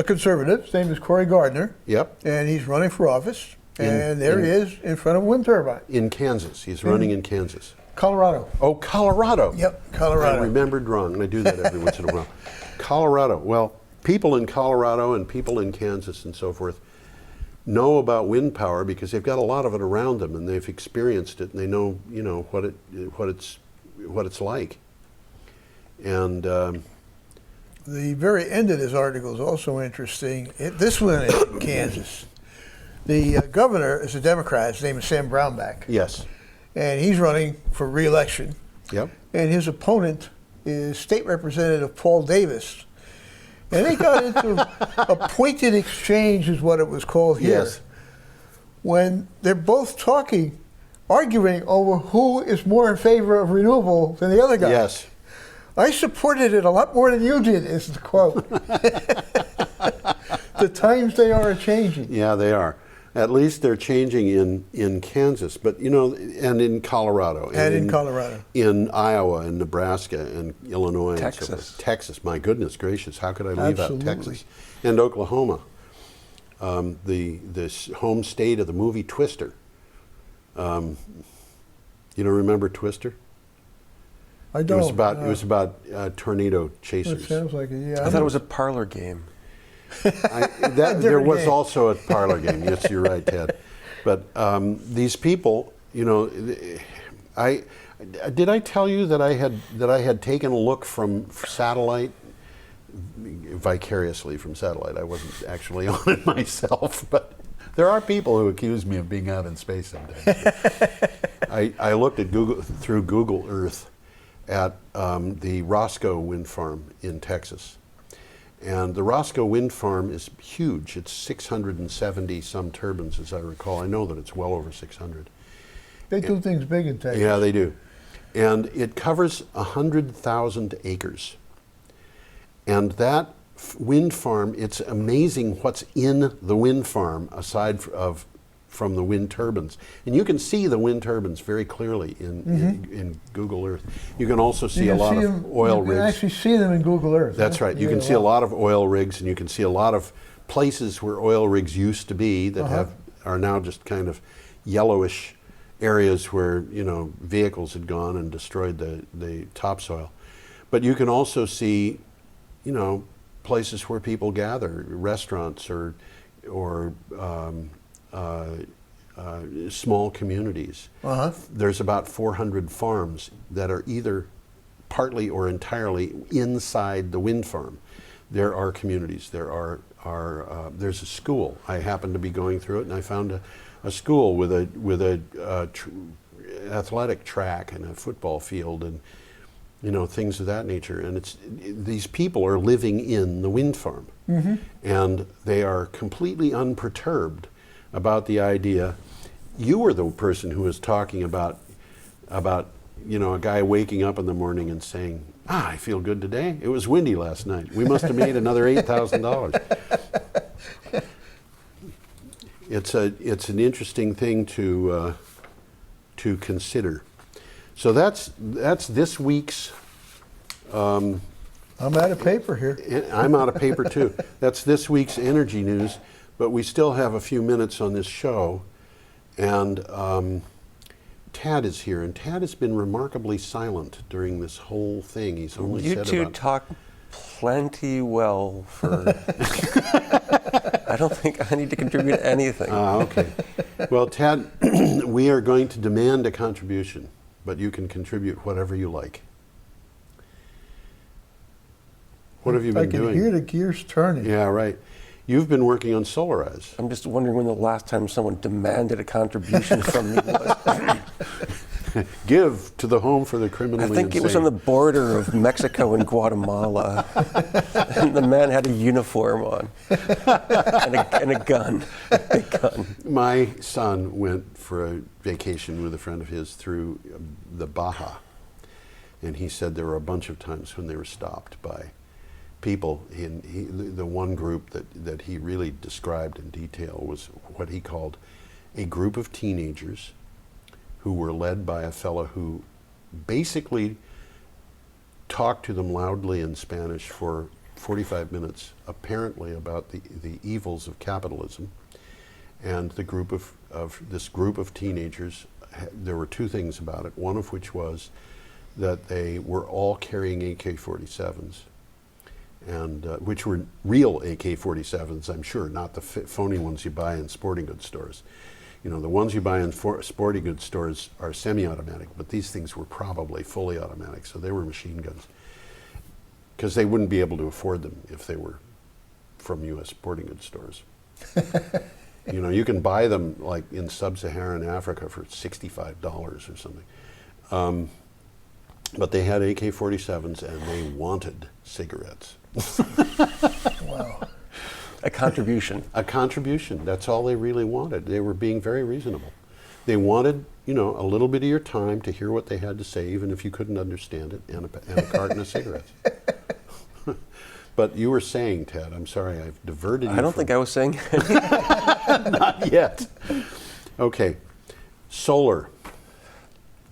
conservative. His name is Cory Gardner. Yep. And he's running for office. And there he is in front of a wind turbine. In Kansas. He's running in Kansas. Colorado. Oh, Colorado. Yep, Colorado. I remembered wrong, and I do that every once in a while. Colorado. Well, people in Colorado and people in Kansas and so forth know about wind power because they've got a lot of it around them, and they've experienced it, and they know, you know, what it's like. And the very end of this article is also interesting. This one is in Kansas. The governor is a Democrat. His name is Sam Brownback. yes. And he's running for re-election. Yep. And his opponent is State Representative Paul Davis. And they got into a pointed exchange, is what it was called here. Yes. When they're both talking arguing over who is more in favor of renewable than the other guy. Yes. I supported it a lot more than you did, is the quote. The times they are changing. Yeah, they are. At least they're changing in Kansas, but and in Colorado. And in Colorado. In Iowa and Nebraska and Illinois. Texas. And so forth. Texas, my goodness gracious, how could I leave Absolutely. out Texas? And Oklahoma, this home state of the movie Twister. You don't remember Twister? I don't. It was about tornado It chasers. sounds like it, yeah. I thought it was a parlor game. There was game. also a parlor game. Yes, you're right, Ted. But these people, did I tell you that I had taken a look from satellite, vicariously from satellite? I wasn't actually on it myself, but there are people who accuse me of being out in space sometimes. I looked at through Google Earth at the Roscoe wind farm in Texas. And the Roscoe wind farm is huge. It's 670 some turbines, as I recall. I know that it's well over 600. They do things big in Texas. Yeah, they do. And it covers 100,000 acres. And that wind farm, it's amazing what's in the wind farm aside from the wind turbines. And you can see the wind turbines very clearly in Google Earth. You can also see a lot of oil rigs. You can actually see them in Google Earth. That's right. You can see a lot of oil rigs, and you can see a lot of places where oil rigs used to be that are now just kind of yellowish areas where vehicles had gone and destroyed the topsoil. But you can also see, places where people gather, restaurants or small communities. There's about 400 farms that are either partly or entirely inside the wind farm. There are communities. There's a school. I happened to be going through it, and I found a school with a athletic track and a football field and things of that nature. And these people are living in the wind farm, and they are completely unperturbed about the idea. You were the person who was talking about a guy waking up in the morning and saying, I feel good today. It was windy last night. We must have made another $8,000. It's an interesting thing to consider. So that's this week's. I'm out of paper here. I'm out of paper too. That's this week's energy news, but we still have a few minutes on this show, and Tad is here, and Tad has been remarkably silent during this whole thing. He's only You said two about talk plenty well for. I don't think I need to contribute anything. Okay. Well, Tad, we are going to demand a contribution, but you can contribute whatever you like. What have you been doing? I can hear the gears turning. Yeah, right. You've been working on Solarize. I'm just wondering when the last time someone demanded a contribution from me was. Give to the Home for the Criminally I think Insane. it was on the border of Mexico and Guatemala. And the man had a uniform on and a gun, a big gun. My son went for a vacation with a friend of his through the Baja, and he said there were a bunch of times when they were stopped by people. The one group that he really described in detail was what he called a group of teenagers who were led by a fellow who basically talked to them loudly in Spanish for 45 minutes, apparently about the evils of capitalism. And this group of teenagers, there were two things about it, one of which was that they were all carrying AK-47s, and which were real AK-47s, I'm sure, not the phony ones you buy in sporting goods stores. The ones you buy in sporting goods stores are semi-automatic, but these things were probably fully automatic, so they were machine guns. Because they wouldn't be able to afford them if they were from U.S. sporting goods stores. You can buy them like in sub-Saharan Africa for $65 or something. But they had AK-47s and they wanted cigarettes. Wow. A contribution. A contribution. That's all they really wanted. They were being very reasonable. They wanted, you know, a little bit of your time to hear what they had to say, even if you couldn't understand it, and a carton of cigarettes. But you were saying, Tad, I'm sorry, I've diverted you. I don't think I was saying Not yet. Okay. Solar.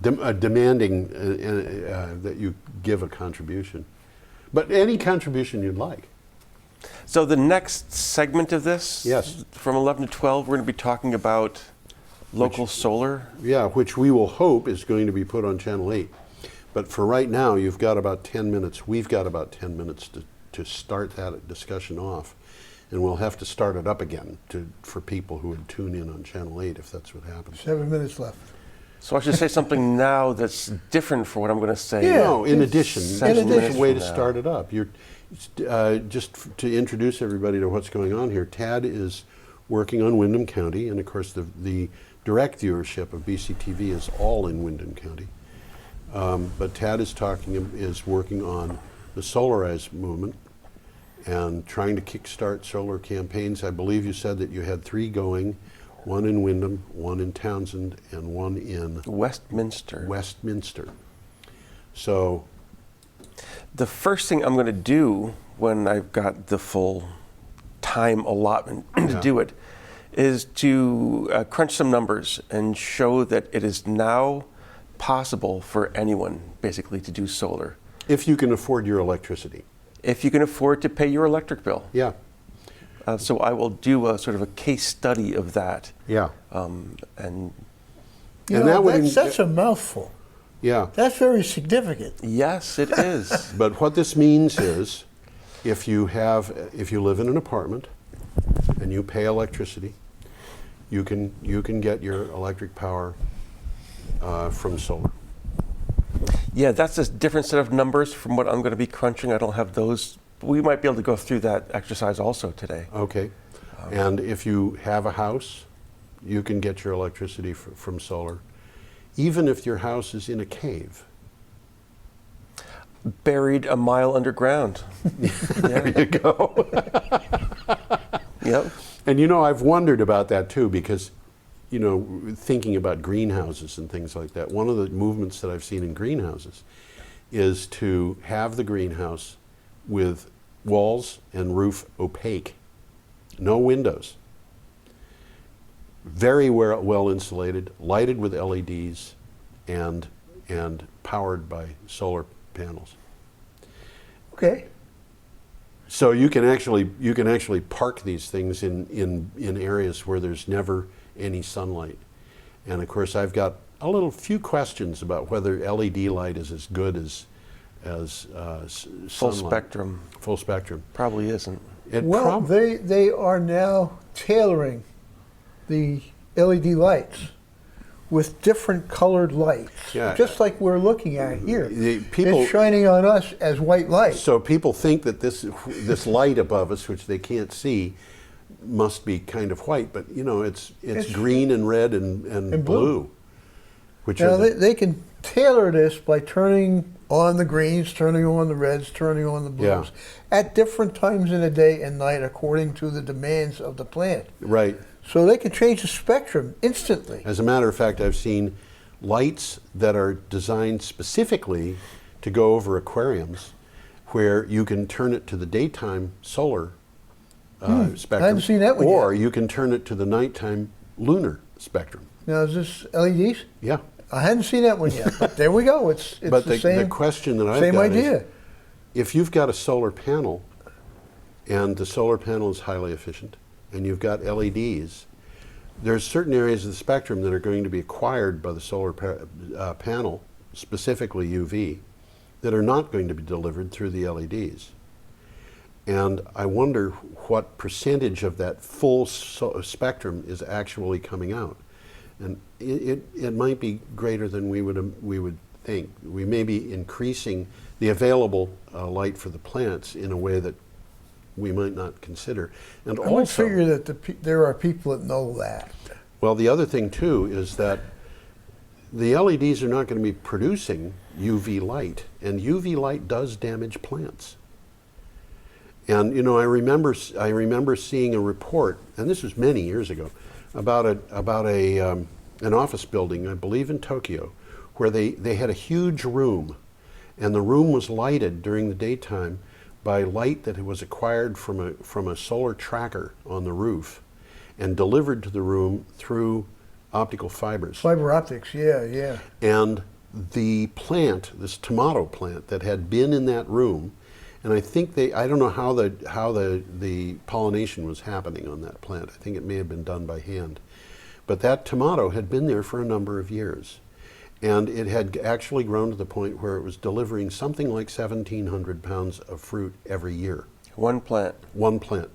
Demanding that you give a contribution. But any contribution you'd like. So the next segment of this, Yes. from 11 to 12, we're going to be talking about local solar. Yeah, which we will hope is going to be put on Channel 8. But for right now, you've got about 10 minutes. We've got about 10 minutes to start that discussion off. And we'll have to start it up again for people who would tune in on Channel 8 if that's what happens. 7 minutes left. So I should say something now that's different for what I'm going to say. Yeah. No, in addition, In that's a way to addition. start it up. Just to introduce everybody to what's going on here, Tad is working on Windham County, and of course the direct viewership of BCTV is all in Windham County. But Tad is working on the Solarize movement and trying to kickstart solar campaigns. I believe you said that you had 3 going, one in Windham, one in Townsend, and one in Westminster. Westminster. So The first thing I'm going to do when I've got the full time allotment to Yeah. do it is to crunch some numbers and show that it is now possible for anyone basically to do solar if you can afford your electricity. if you can afford to pay your electric bill. Yeah, So I will do a sort of a case study of that. yeah, And You And know, that would that's a mouthful. yeah. That's very significant. yes, it is. But what this means is, if you live in an apartment and you pay electricity, you can get your electric power from solar. Yeah, that's a different set of numbers from what I'm going to be crunching. I don't have those. We might be able to go through that exercise also today. Okay, and if you have a house, you can get your electricity from solar, even if your house is in a cave. Buried a mile underground. There you go. Yep. And you know, I've wondered about that too, because, you know, thinking about greenhouses and things like that, one of the movements that I've seen in greenhouses is to have the greenhouse with walls and roof opaque, no windows, very well insulated, lighted with LEDs, and powered by solar panels. Okay. So you can actually park these things in areas where there's never any sunlight. And of course, I've got few questions about whether LED light is as good as Full sunlight. spectrum. Full spectrum. Probably isn't. Well, they are now tailoring the LED lights with different colored lights, Yeah. just like we're looking at here. People, It's shining on us as white light. so people think that this light above us, which they can't see, must be kind of white, but you know, it's green and red and blue. Which Now are they can tailor this by turning on the greens, turning on the reds, turning on the blues at different times in the day and night according to the demands of the plant. right. So they can change the spectrum instantly. As a matter of fact, I've seen lights that are designed specifically to go over aquariums, where you can turn it to the daytime solar spectrum, I haven't seen that one or yet. you can turn it to the nighttime lunar spectrum. Now is this LEDs? Yeah. I hadn't seen that one yet, but there we go. It's But the same. the question that I've same got idea. is, if you've got a solar panel, and the solar panel is highly efficient, and you've got LEDs, there's certain areas of the spectrum that are going to be acquired by the solar panel, specifically UV, that are not going to be delivered through the LEDs. And I wonder what percentage of that full spectrum is actually coming out. And it might be greater than we would think. We may be increasing the available light for the plants in a way that we might not consider. And I would figure that there are people that know that. well, the other thing too is that the LEDs are not going to be producing UV light, and UV light does damage plants. And you know, I remember seeing a report, and this was many years ago, about a an office building, I believe in Tokyo, where they had a huge room, and the room was lighted during the daytime by light that was acquired from a solar tracker on the roof and delivered to the room through optical fibers. Fiber optics, yeah. And the plant, this tomato plant that had been in that room, and I think I don't know how the pollination was happening on that plant. I think it may have been done by hand. But that tomato had been there for a number of years. And it had actually grown to the point where it was delivering something like 1,700 pounds of fruit every year. One plant. One plant.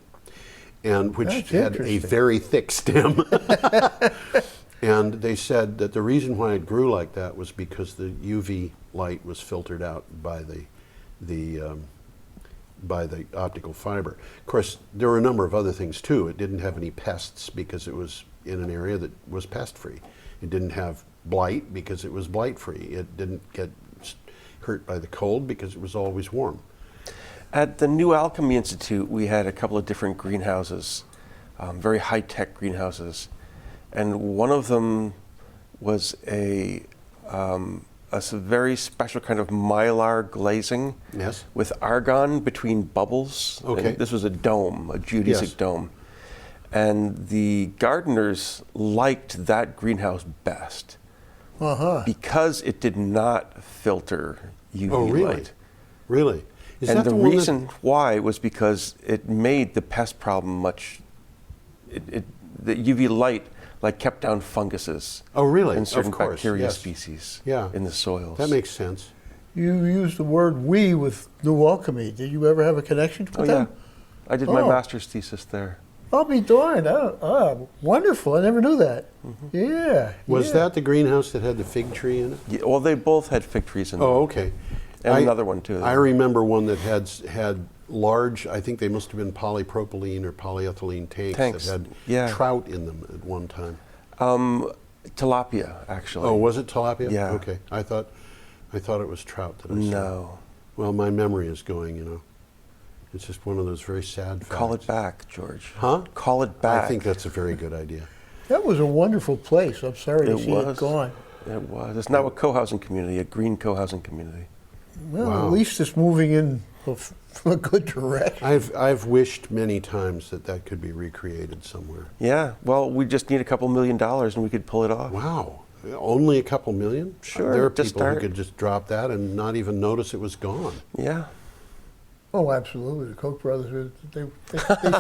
And which That's had a interesting. very thick stem. And they said that the reason why it grew like that was because the UV light was filtered out by the optical fiber. Of course, there were a number of other things too. It didn't have any pests because it was in an area that was pest-free. It didn't have blight because it was blight-free. It didn't get hurt by the cold because it was always warm. At the New Alchemy Institute, we had a couple of different greenhouses, very high-tech greenhouses. And one of them was a very special kind of mylar glazing Yes. with argon between bubbles. Okay. And this was a dome, a geodesic Yes. dome. And the gardeners liked that greenhouse best because it did not filter UV Oh, really? light. Really? Is And that the one that- reason why was because it made the pest problem the UV light kept down funguses. Oh, really? And certain Of course, bacteria yes. species Yeah. in the soils. That makes sense. You used the word "we" with New Alchemy. Did you ever have a connection with Oh, yeah. them? I did my Oh. master's thesis there. I'll be darned. Wonderful. I never knew that. Yeah. Was yeah. that the greenhouse that had the fig tree in it? Yeah, well, they both had fig trees in them. Oh, okay. And another one, too. I remember one that had large, I think they must have been polypropylene or polyethylene tanks that had yeah. trout in them at one time. Tilapia, actually. Oh, was it tilapia? Yeah. Okay. I thought it was trout that I saw. No. Well, my memory is going, you know. It's just one of those very sad facts. Call it back, George. Huh? Call it back. I think that's a very good idea. That was a wonderful place. I'm sorry to It see it was. gone. It was. It's now a co-housing community, a green co-housing community. Well, Wow. at least it's moving in a good direction. I've wished many times that could be recreated somewhere. Yeah, well, we just need a couple $1 million and we could pull it off. Wow. Only a couple million? Sure, There are to people who start. could just drop that and not even notice it was gone. Yeah. Oh, absolutely. The Koch brothers, they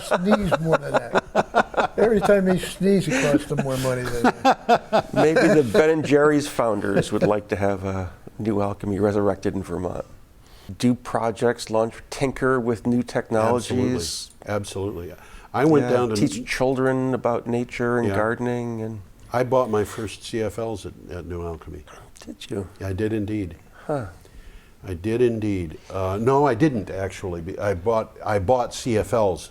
sneeze more than that. Every time they sneeze, it costs them more money than that. Maybe the Ben and Jerry's founders would like to have a New Alchemy resurrected in Vermont. Do projects, launch, tinker with new technologies. Absolutely. I went down to teach children about nature and Yeah. gardening. And I bought my first CFLs at New Alchemy. did you? I did indeed. Huh. I did indeed. No, I didn't actually. I bought CFLs.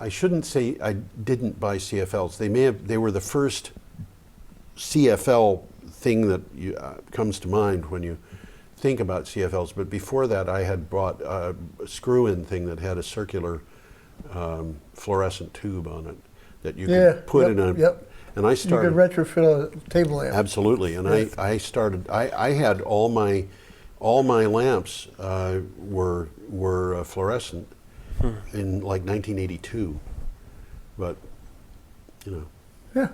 I shouldn't say I didn't buy CFLs. They were the first CFL thing that comes to mind when you think about CFLs. But before that, I had bought a screw-in thing that had a circular fluorescent tube on it that you could put in a. Yep. And I You started. could retrofit a table lamp. Absolutely, and I had all my lamps were fluorescent in like 1982, but you know. Yeah.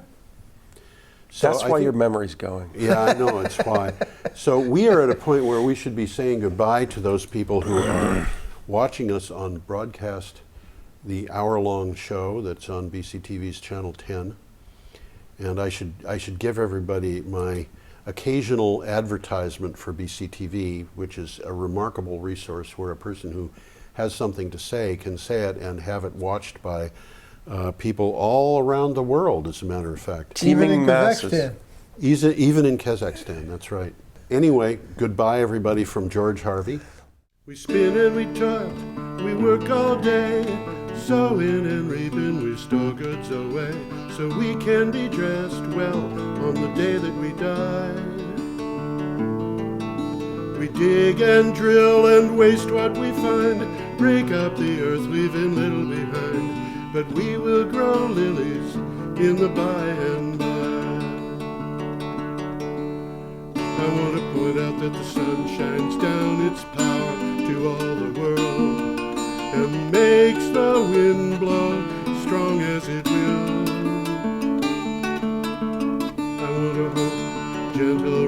So That's I why think- your memory's going. Yeah, I know, it's why. So we are at a point where we should be saying goodbye to those people who are watching us on broadcast, the hour-long show that's on BCTV's Channel 10. And I should give everybody my occasional advertisement for BCTV, which is a remarkable resource where a person who has something to say can say it and have it watched by people all around the world, as a matter of fact. Even Teeming in masses. Kazakhstan. Even in Kazakhstan, that's right. Anyway, goodbye everybody from George Harvey. We spin and we toil, we work all day, sowing and reaping, we store goods away, so we can be dressed well on the day that we die. We dig and drill and waste what we find, break up the earth, leaving little behind, but we will grow lilies in the by and by. that the sun shines down its power to all the world and makes the wind blow strong as it will. I want to hope gentle